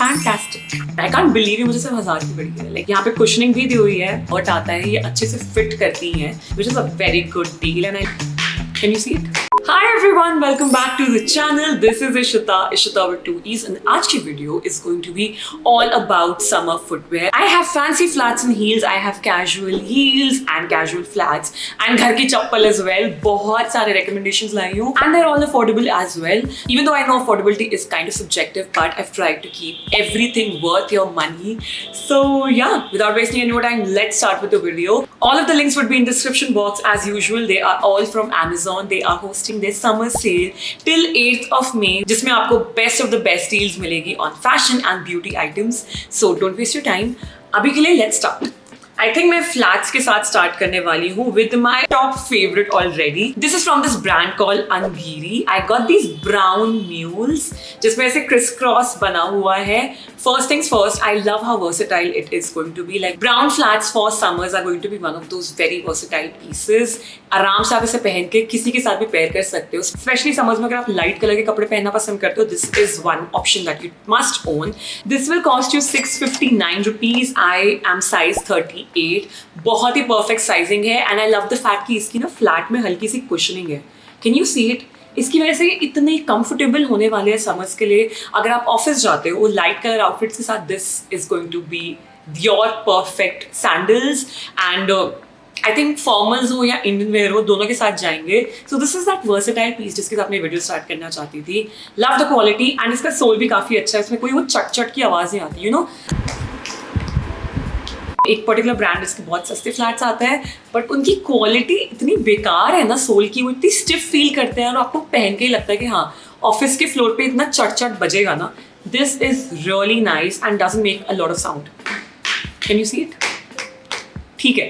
Fantastic. I can't believe मुझे सिर्फ 1000 की पड़ी है। लाइक यहाँ पे कुशनिंग भी दी हुई है, बट आता है ये अच्छे से फिट करती है, which is a very good deal. And can you see it? Hi everyone, welcome back to the channel. This is Ishita with 2 E's, and आज की video is going to be all about summer footwear. I have fancy flats and heels, I have casual heels and casual flats, and घर की चप्पल as well. बहुत सारे recommendations लाई हूँ, and they're all affordable as well. Even though I know affordability is kind of subjective, but I've tried to keep everything worth your money. So yeah, without wasting any more time, let's start with the video. All of the links would be in description box as usual. They are all from Amazon. They are hosting their summer sale till 8th of May, जिसमें आपको best of the best deals मिलेगी on fashion and beauty items. So don't waste your time. अभी के लिए let's start. I think मैं flats के साथ start करने वाली हूँ with my top favorite already. This is from this brand called Angiri. I got these brown mules जिसमें ऐसे crisscross बना हुआ है. First things first, I love how versatile it is going to be. Like brown flats for summers are going to be one of those very versatile pieces. आराम से आप इसे पहन के किसी के साथ भी पेयर कर सकते हो. Especially summers में अगर आप light color के कपड़े पहनना पसंद करते हो, this is one option that you must own. This will cost you 659 rupees. I am size 38. बहुत ही perfect sizing है, and I love the fact कि इसकी ना flat में हल्की सी cushioning है. Can you see it? इसकी वजह से इतने कंफर्टेबल होने वाले हैं समर्स के लिए. अगर आप ऑफिस जाते हो लाइट कलर आउटफिट्स के साथ, this is going to be your perfect sandals. And I think formals हो या इंडियन वेयर हो, दोनों के साथ जाएंगे. So this is that versatile piece जिसके साथ मैं वीडियो स्टार्ट करना चाहती थी. लव द क्वालिटी, एंड इसका सोल भी काफ़ी अच्छा है. इसमें कोई वो चट चट की आवाज़ नहीं आती, यू नो. एक पर्टिकुलर ब्रांड इसके बहुत सस्ते फ्लैट्स आते हैं, बट उनकी क्वालिटी इतनी बेकार है ना सोल की, वो इतनी स्टिफ फील करते हैं और आपको पहन के ही लगता है कि हाँ ऑफिस के फ्लोर पे इतना चट चट बजेगा ना. This is really nice and doesn't make a lot of sound. Can you see it? ठीक है,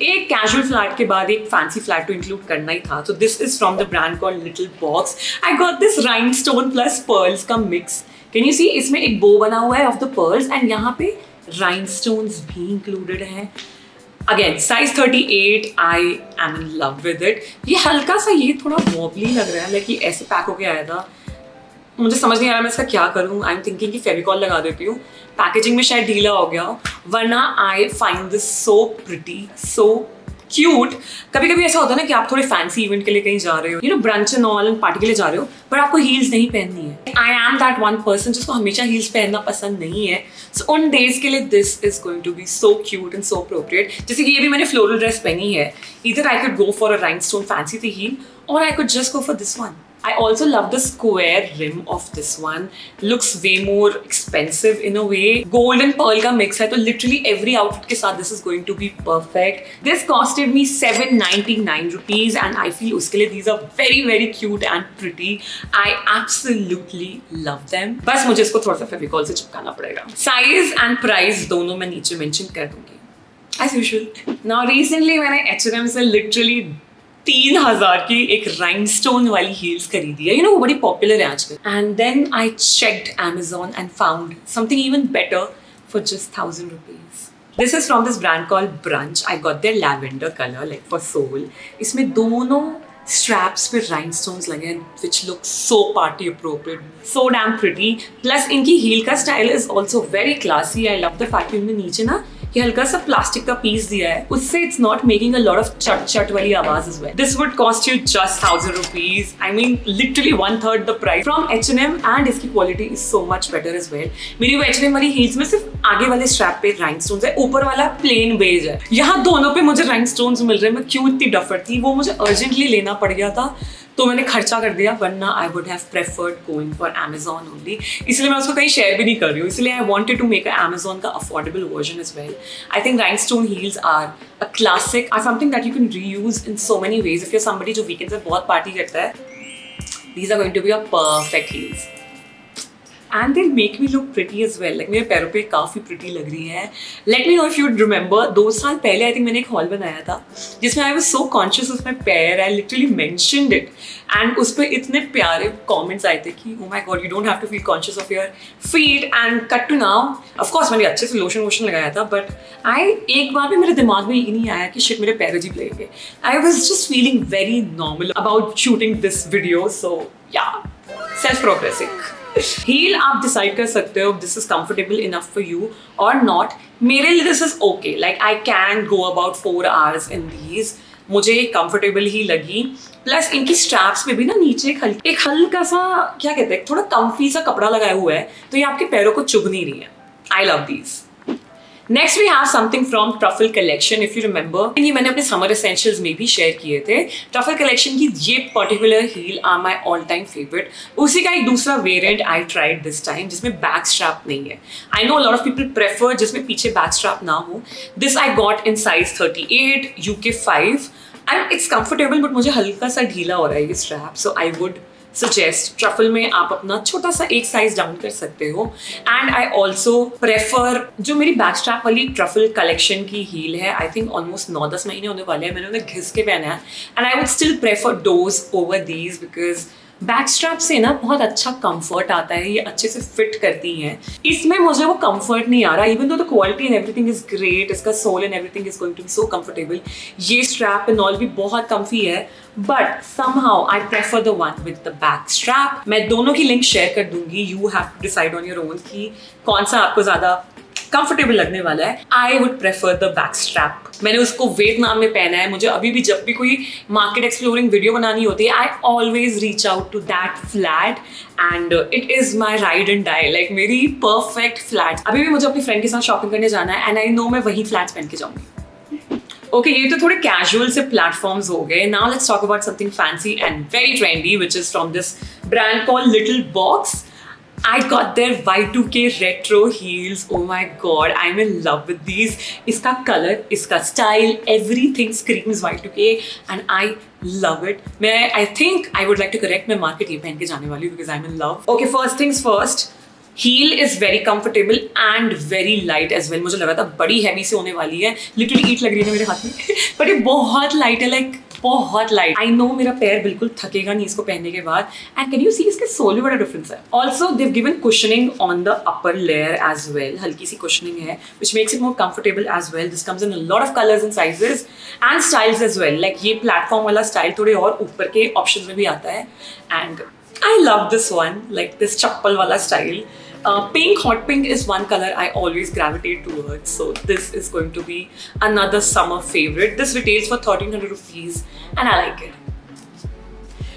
एक कैजुअल फ्लैट के बाद एक फैंसी फ्लैट तो इंक्लूड करना ही था. सो this is from the brand called little box. I got this rhinestone plus pearls का मिक्स. Can you see? इसमें एक बो बना हुआ है ऑफ द पर्ल्स, एंड यहाँ पे rhinestones भी included हैं. Again, size 38, I am in love with it. ये हल्का सा ये थोड़ा wobbly लग रहा है, लाइक ये ऐसे पैक होके आया था. मुझे समझ नहीं आ रहा मैं इसका क्या करूँ. आई एम थिंकिंग कि फेविकॉल लगा देती हूँ. पैकेजिंग में शायद ढीला हो गया, वरना I find this so pretty, so cute. कभी कभी ऐसा होता है ना कि आप थोड़े फैंसी इवेंट के लिए कहीं जा रहे हो, you know, brunch and all, party के लिए जा रहे हो, पर आपको हील्स नहीं पहननी है. I am that one person जिसको हमेशा हील्स पहनना पसंद नहीं है. सो उन डेज के लिए this is going to be so cute and so appropriate. जैसे कि ये भी मैंने फ्लोरल ड्रेस पहनी है. इधर I could go for a rhinestone fancy थी हील, और I could just go for this one. I also love the square rim of this one. Looks way more expensive in a way. Gold and pearl का mix है, तो literally every outfit के साथ this is going to be perfect. This costed me 799 rupees, and I feel उसके लिए these are very very cute and pretty. I absolutely love them. बस मुझे इसको थोड़ा सा फेविकॉल से चिपकाना पड़ेगा. Size and price दोनों मैं नीचे mention कर दूंगी as usual. Now recently मैंने H&M से literally 3000 की एक राइनस्टोन वाली हील्स खरीदी है. यू नो, वो बड़ी पॉपुलर है आजकल. And then I checked Amazon and found something even better for just 1000 rupees. This is from this brand called Brunch. I got their lavender color, like for sole. इसमें दोनों straps पे rhinestones लगे हैं, which look so party appropriate, so damn pretty. Plus इनकी heel का style is also very classy. I love the fact कि उन्होंने नीचे ना ये हल्का सा प्लास्टिक का पीस दिया है, उससे it's not making a lot of चट चट वाली आवाज as well. This would cost you just 1000 rupees. I mean literally 1/3 the price from H&M, and इसकी quality is so much better as well. मेरी वो H&M वाली हील्स में सिर्फ आगे वाले स्ट्रैप पे राइनस्टोन्स है, ऊपर वाला प्लेन बेज है. यहाँ दोनों पे मुझे राइनस्टोन्स मिल रहे हैं. मैं क्यों इतनी डफर थी, वो मुझे अर्जेंटली लेना पड़ गया था, तो मैंने खर्चा कर दिया, वरना I would have preferred going for Amazon only. इसलिए मैं उसको कहीं शेयर भी नहीं कर रही हूँ. इसलिए I wanted to make a Amazon का affordable version as well. I think rhinestone heels are a classic, are something that you can reuse in so many ways. If you are somebody जो weekends में बहुत party करता है, these are going to be a perfect heels. And they'll make me look pretty as well. Like मेरे पैरों पे काफ़ी pretty लग रही है. Let me know if you'd remember, 2 साल पहले I think मैंने एक haul बनाया था जिसमें I was so conscious of my पैर. I literally mentioned it, and उस पर इतने प्यारे comments आए थे कि oh my god, you don't have to feel conscious of your feet. And cut to now, of course मैंने अच्छे से लोशन वोशन लगाया था, but एक बार भी मेरे दिमाग में ये नहीं आया कि shit मेरे पैर अजीब लगेंगे. I was just feeling very normal about shooting this video, so yeah, self-progressing. Heel आप डिसाइड कर सकते हो this is comfortable enough for you और नॉट. मेरे लिए this is okay, like I can go about 4 hours in these. मुझे comfortable ही लगी. प्लस इनकी स्ट्रैप्स में भी ना नीचे एक हल्का सा क्या कहते हैं, थोड़ा कम्फी सा कपड़ा लगाया हुआ है, तो ये आपके पैरों को चुभ नहीं रही है. I love these. Next we have something from truffle collection. If you remember, ये मैंने अपने समर एसेंशियल्स में भी शेयर किए थे. ट्रफल कलेक्शन की ये particular heel are my all time favourite. उसी का एक दूसरा variant I tried this time जिसमें बैक स्ट्रैप नहीं है. I know lot of people prefer जिसमें पीछे बैक स्ट्रैप ना हो. This I got in size 38 UK 5 and it's comfortable, but मुझे हल्का सा ढीला हो रहा है ये strap. So I would suggest truffle में आप अपना छोटा सा एक साइज डाउन कर सकते हो. एंड आई ऑल्सो प्रेफर जो मेरी बैक स्ट्रैप वाली ट्रफल कलेक्शन की हील है, आई थिंक ऑलमोस्ट 9-10 महीने होने वाले हैं, मैंने उन्हें घिस के पहना है. And I would still prefer those over these because back strap से ना बहुत अच्छा कंफर्ट आता है, ये अच्छे से फिट करती हैं. इसमें मुझे वो कंफर्ट नहीं आ रहा, even though the quality and everything is great, इसका sole and everything is going to be so comfortable. ये स्ट्रैप एंड ऑल भी बहुत कम्फी है, but somehow I prefer the one with the back strap. मैं दोनों की link share कर दूंगी. You have to decide on your own कि कौन सा आपको ज्यादा कंफर्टेबल लगने वाला है. I would prefer the back strap. मैंने उसको वियतनाम में पहना है. मुझे अभी भी जब भी कोई मार्केट एक्सप्लोरिंग वीडियो बनानी होती है, I always reach out to that flat and it is my ride and die. Like मेरी परफेक्ट फ्लैट. अभी भी मुझे अपनी फ्रेंड के साथ शॉपिंग करने जाना है एंड आई नो मैं वही फ्लैट्स पहन के जाऊंगी. Okay, ये तो थोड़े कैजुअल से प्लेटफॉर्म्स हो गए. Now let's talk about something fancy and very trendy, which is from this brand called Little Box. I got their Y2K retro heels. Oh my god, I'm in love with these. इसका color, इसका style, everything screams Y2K and I love it. I think I would like to correct मैं market ये पहन के जाने वाली हूँ because I'm in love. Okay, first things first. Heel is very comfortable and very light as well. मुझे लगा था बड़ी हैवी से होने वाली है, लिटरली ईट लग रही है मेरे हाथ में, बट ये बहुत लाइट है, लाइक बहुत लाइट. आई नो मेरा पैर बिल्कुल थकेगा नहीं इसको पहनने के बाद. एंड कैन यू सी इसके सोल में बड़ा डिफरेंस है. Also they have given cushioning on the upper layer as well. हल्की सी कुशनिंग है which makes it more comfortable as well. This comes in a lot of colours and sizes and styles as well. Like ये platform वाला style थोड़े और ऊपर के option में भी आता है and I love this one, like this chappal wala style. Pink, hot pink is one color I always gravitate towards. So this is going to be another summer favorite. This retails for 1,300 rupees and I like it.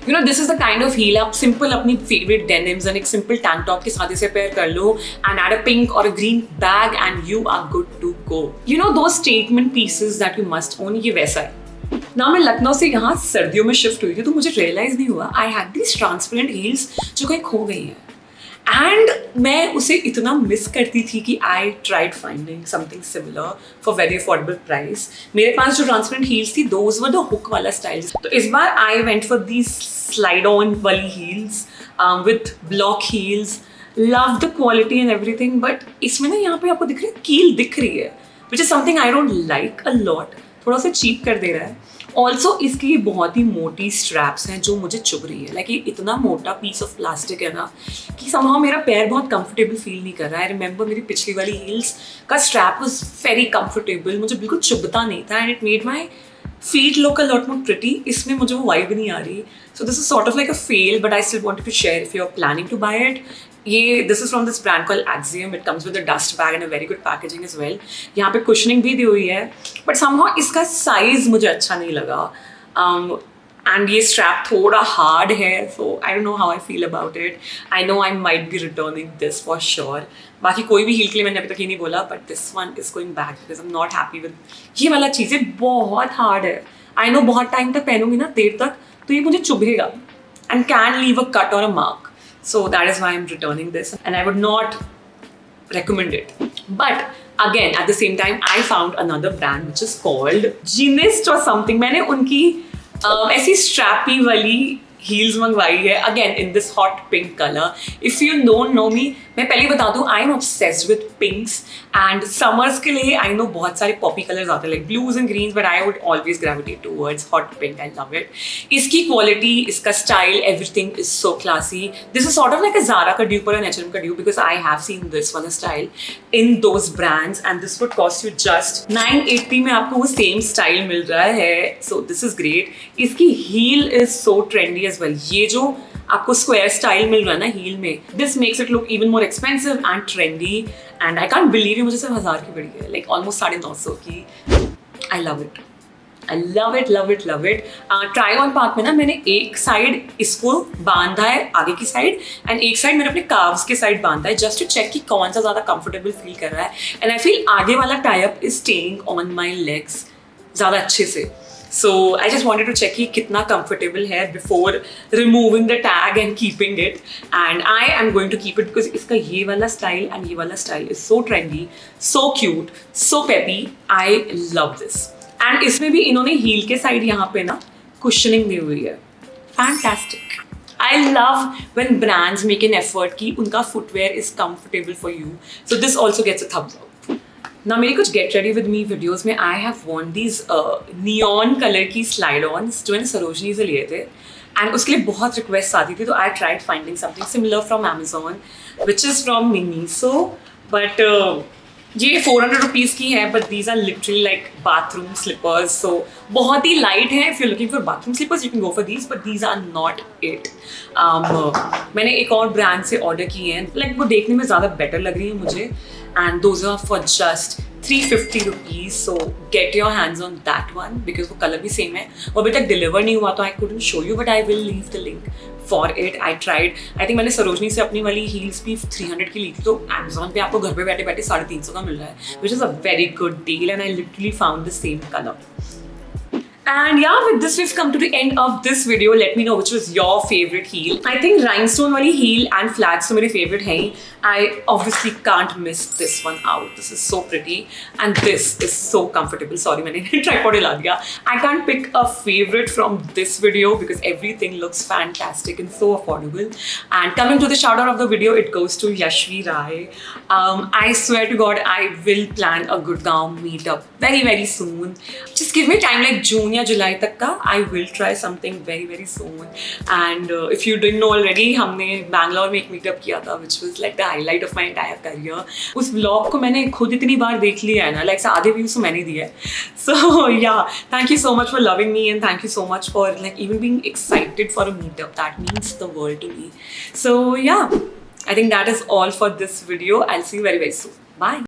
You know, this is the kind of heel आप simple अपनी favorite denims and एक simple tank top के साथ इसे pair कर लो and add a pink or a green bag and you are good to go. You know those statement pieces that you must own, ये वैसा है ना. मैं लखनऊ से यहाँ सर्दियों में शिफ्ट हुई थी तो मुझे रियलाइज नहीं हुआ I had these transparent heels जो कहीं खो गई हैं एंड मैं उसे इतना मिस करती थी कि I tried finding something similar for very affordable price. मेरे पास जो ट्रांसपेरेंट हील्स थी दोज वर द हुक वाला स्टाइल. तो इस बार I went for these slide on वाली heels with block heels. Love the quality and everything, but इसमें ना यहाँ पे आपको दिख रही है कील दिख रही है which is something I don't like a lot. थोड़ा सा चीप कर दे रहा है. ऑल्सो इसकी ये बहुत ही मोटी स्ट्रैप्स हैं जो मुझे चुभ रही है. लाइक ये इतना मोटा पीस ऑफ प्लास्टिक है ना कि समहाउ मेरा पैर बहुत कंफर्टेबल फील नहीं कर रहा है. आई रिमेंबर मेरी पिछली वाली हील्स का स्ट्रैप वाज वेरी कंफर्टेबल, मुझे बिल्कुल चुभता नहीं था and it made my feet look a lot more pretty. इसमें मुझे वो वाइब नहीं आ रही. So this is sort of like a fail, but I still wanted to share if you're planning to buy it. This is from this brand called Axiom. It comes with a dust bag and a very good packaging as well. यहाँ पे cushioning भी दी हुई है, but somehow इसका size मुझे अच्छा नहीं लगा. And ये strap थोड़ा hard है, so I don't know how I feel about it. I know I might be returning this for sure. बाकी कोई भी heel के लिए मैंने अभी तक ये नहीं बोला, but this one is going back because I'm not happy with ये वाला चीज़. बहुत hard है. I know बहुत टाइम तक पहनूंगी ना देर तक तो ये मुझे चुभेगा and can leave a cut or a mark. So that is why I'm returning this and I would not recommend it. But again, at the same time, I found another brand which is called Ginist or something. मैंने उनकी ऐसी strappy वाली heels मंगवाई है again in this hot pink colour. If you don't know me, मैं पहले बता दूं I am obsessed with pinks and summers के लिए आई नो बहुत सारे पॉपी कलर्स आते हैं like blues and greens, but I would always gravitate towards hot pink. I love it. इसकी क्वालिटी, इसका style, everything is so classy. This is sort of like a Zara का dupe और an H&M का dupe because I have seen this वाला style in those brands and this would cost you just 980 में आपको वो same style मिल रहा है. So this is great. इसकी heel is so trendy as well. ये जो आपको स्क्वायर स्टाइल मिल रहा है ना हील में, this makes it look even more expensive and trendy and I can't believe ये मुझे सिर्फ 1000 की पड़ी है, लाइक ऑलमोस्ट 950 की। आई love it, I love it love it love it. Try on part में ना मैंने एक साइड इसको बांधा है आगे की साइड एंड एक साइड मैंने अपने काव्स के साइड बांधा है जस्ट टू चेक कि कौन सा ज़्यादा कंफर्टेबल फील कर रहा है एंड आई फील आगे वाला tie up is staying on my legs ज़्यादा अच्छे से। So I just wanted to check कि कितना comfortable है before removing the tag and keeping it, and I am going to keep it because इसका ये वाला style and ये वाला style is so trendy, so cute, so peppy. I love this. And इसमें भी इन्होंने heel के side यहाँ पे ना cushioning दी हुई है, fantastic. I love when brands make an effort कि उनका footwear is comfortable for you. So this also gets a thumbs up. ना मेरी कुछ get ready with me videos में आई हैव वॉन्ट दीज नियॉन कलर की स्लाइड ऑन्स जो मैंने सरोजनी से लिए थे एंड उसके लिए बहुत रिक्वेस्ट आती थी, तो I tried finding something similar from Amazon which is from mini. So but ये 400 रुपीज़ की है but these are literally like bathroom slippers, so बहुत ही लाइट है। If you looking for bathroom slippers you can go for these but these are not it. मैंने एक और brand से ऑर्डर किए हैं, लाइक वो देखने में ज़्यादा बेटर लग रही है मुझे and those are for just 350 rupees, so get your hands on that one because वो कलर भी सेम है। वो अभी तक डिलीवर नहीं हुआ तो I couldn't show you but I will leave the link for it. I tried, I think मैंने सरोजनी से अपनी वाली हील्स भी 300 की ली थी, तो Amazon पे आपको घर पे बैठे बैठे 350 का मिल रहा है which is a very good deal and I literally found the same color. And yeah, with this we've come to the end of this video. Let me know which was your favorite heel. I think rhinestone wali heel and flats तो मेरे favorite हैं. I obviously can't miss this one out. This is so pretty and this is so comfortable. Sorry मैंने tripod हिला दिया. I can't pick a favorite from this video because everything looks fantastic and so affordable. And coming to the shout out of the video, it goes to Yashvi Rai. I swear to God, I will plan a Gurgaon meetup very soon. Just give me time like June या जुलाई तक का. I will try something very soon. And if you didn't know already, हमने बैंगलोर में एक meetup किया था which was like the highlight of my entire career. उस vlog को मैंने खुद इतनी बार देख लिया है ना, like आधे views तो मैंने दिए. So yeah, thank you so much for loving me and thank you so much for like even being excited for a meetup. That means the world to me. So yeah, I think that is all for this video. I'll see you very soon. Bye.